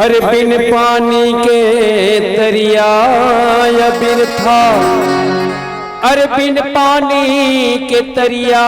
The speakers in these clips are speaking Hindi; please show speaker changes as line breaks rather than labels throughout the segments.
अरे बिन पानी के दरिया बिरथा, अरे बिन पानी के दरिया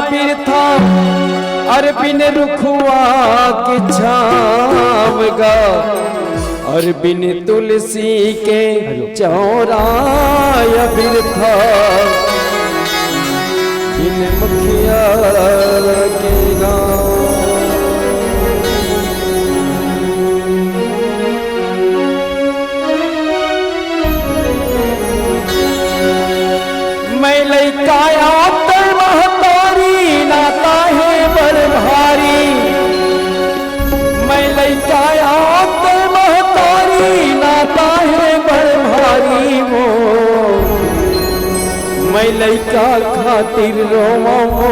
बिरथा, अरे बिन रुखुआ के छावगा, और बिन तुलसी के चौरा बिरथा, बिन मुखिया के गाँव। मैं लैकाया तर महतारी नाता है बड़ भारी, मैं लैकाया तर महतारी नाता है बड़ भारी वो, मैं लैका खातिर रोवा वो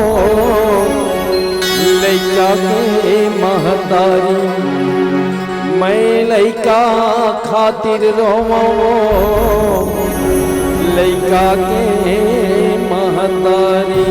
लैका के महतारी, मैं लैका खातिर रोवा वो लैका के महतारी।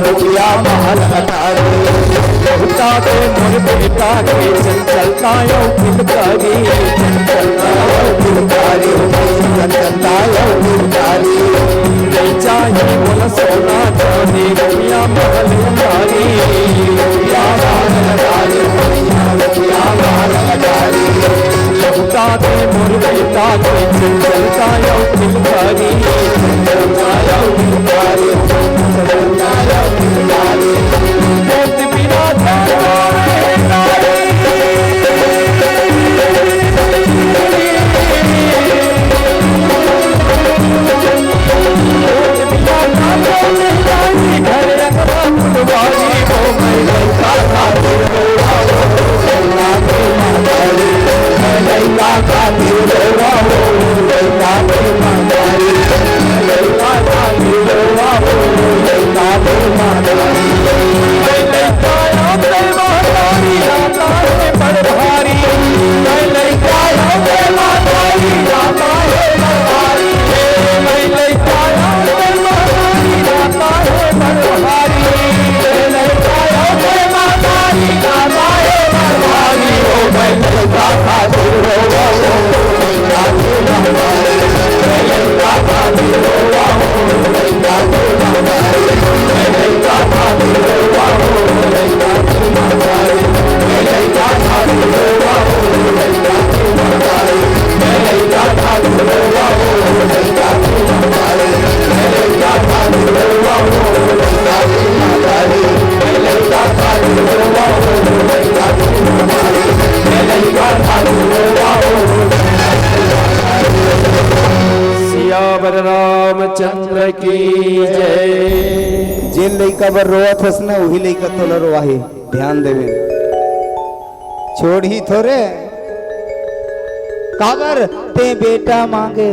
रुपया महल अटारी
लौटा दे मोर बेटा के चंचलता यो किलकारी, चंचलता यो किलकारी, चंचलता यो किलकारी। नहीं चाहिए बोला सोना चांदी रुपया महल अटारी, रुपया महल अटारी, रुपया महल अटारी। लौटा दे मोर बेटा के चंचलता यो किलकारी, चंचलता यो किलकारी, चंचलता यो किलकारी। मोत बिना जाना रे नारी, घर रखना फुलवारी हो मैं लड़का खातिर रोवा हो, लड़का के मातारी, मैं लड़का खातिर रोवा हो, लड़का के मातारी, लड़का खातिर रोवा हो, लड़का के मातारी। मैं लड़का अपने मातारी आता है बड़ भारी, मैं लड़का अपने मातारी आता है बड़ भारी, मैं लड़का अपने मातारी आता है बड़ भारी, मैं लड़का अपने मातारी आता है बड़ भारी। ओ मैं लड़का खातिर रोवा हो, लड़का के मातारी, मैं लड़का खातिर रोवा हो, लड़का के मातारी, मैं लड़का खातिर रोवा हो, लड़का के मातारी, मैं लड़का खातिर रोवा हो, लड़का के मातारी, मैं लड़का खातिर रोवा हो, लड़का के मातारी, मैं लड़का खातिर रोवा हो, लड़का के मातारी, मैं लड़का खातिर रोवा हो, लड़का के मातारी, मैं लड़का खातिर रोवा हो। सियावर रामचंद्र की जय।
जे लइका बर रोवत हस ना वही लइका तोला रोवाही, ध्यान देवे। छोड़ ही थोरे काबर ते बेटा मांगे,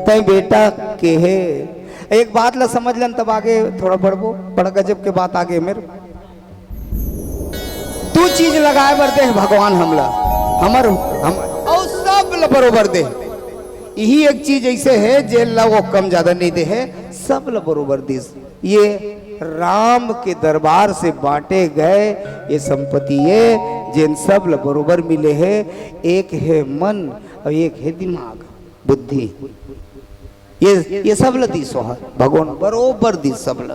ते बेटा के है। एक बात ला समझ लन तब आगे थोड़ा बढ़बो, बड़ा गजब के बात आगे मेरे। तू चीज लगाए बर दे भगवान हमला, हमर हम और सब ला बरोबर दे। यही एक चीज ऐसे है जे ला वो कम ज्यादा नहीं दे है, सब ला बरोबर दिस। ये राम के दरबार से बांटे गए ये संपत्ति है जिन सब ला बरोबर मिले है। एक है मन और एक है दिमाग बुद्धि, ये सब ला दिसो है भगवान बरोबर दिस सब ला।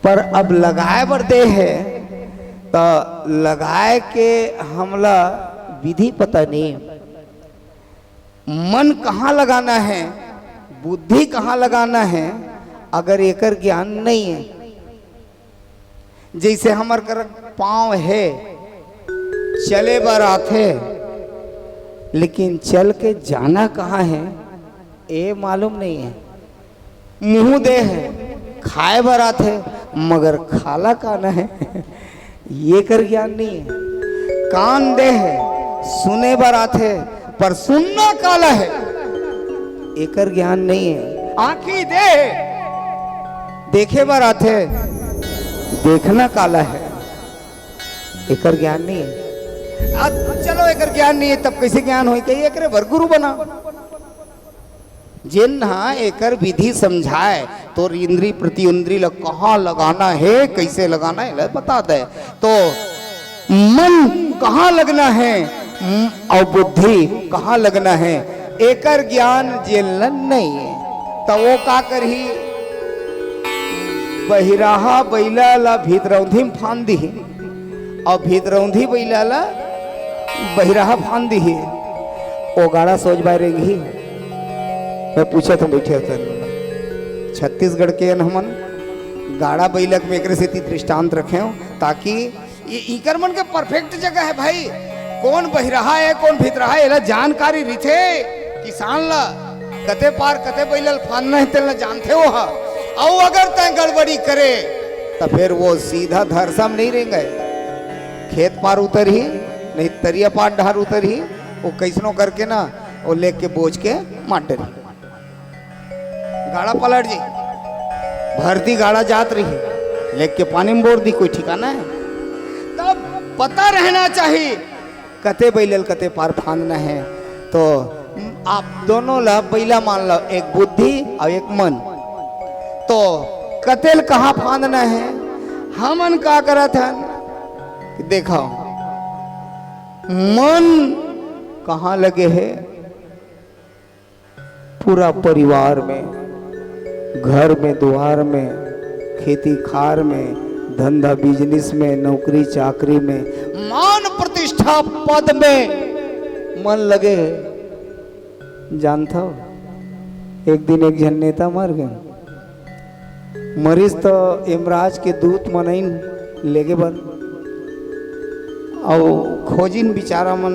पर अब लगाए बढ़ते है तो लगाए के हमला विधि पता नहीं, मन कहाँ लगाना है, बुद्धि कहाँ लगाना है, अगर एकर ज्ञान नहीं है। जैसे हमर कर पाँव है, चले बर आथे, लेकिन चल के जाना कहाँ है ये मालूम नहीं है। मुंह दे है, खाए बर आथे, मगर खाला काना है ये कर ज्ञान नहीं है। कान दे है, सुने बर आथे, पर सुनना काला है एकर ज्ञान नहीं है। आंखी दे देखे बर आथे, देखना काला है एकर ज्ञान नहीं है। चलो एकर ज्ञान नहीं है तब कैसे ज्ञान हो, एकरे बर गुरु बना। जिन हाँ एकर विधि समझाए तो इंद्री प्रति इंद्री लग कहाँ लगाना है, कैसे लगाना है बता दे। तो मन कहाँ लगना है और बुद्धि कहाँ लगना है एकर ज्ञान जेलन नहीं है। तो वो का करही, बहिराहा बैला ला भीतरौंधी में फान दी और भीतरौंधी बैला ला बहिराहा फान दी। ओ गाड़ा सोच बाय रेंगी। मैं पूछा तो बैठे थे छत्तीसगढ़ के हमन गाड़ा बैलक में एक दृष्टांत रखे हो ताकि ये इकर मन के परफेक्ट जगह है भाई। कौन बहिराहा है कौन भीतरहा है एला जानकारी रिथे किसान ला कते पार कते बैलल फानना है तेला जानते हो हा। और अगर तय गड़बड़ी करे तो फिर वो सीधा धरसम नहीं रहेंगे, खेत पार उतर ही नहीं तरिया पार ढार उतर ही वो कैसनो करके ना वो लेके बोझ के माटर गाड़ा पलट जी भरती गाड़ा जात रही लेके पानी में बोर दी कोई ठिकाना है। तब पता रहना चाहिए कते बैलल कते पार फांदना है। तो आप दोनों ला बैला मान लो, एक बुद्धि और एक मन। तो कतेल कहाँ फांदना है हमन का करत हन कि देखा मन कहाँ लगे है? पूरा परिवार में, घर में, द्वार में, खेती खार में, धंधा बिजनेस में, नौकरी चाकरी में, मान प्रतिष्ठा पद में मन लगे है। जानता हो एक दिन एक जन नेता मर गए। मरीज तो यमराज के दूत मनइन लेगे बन और खोजिन बेचारा मन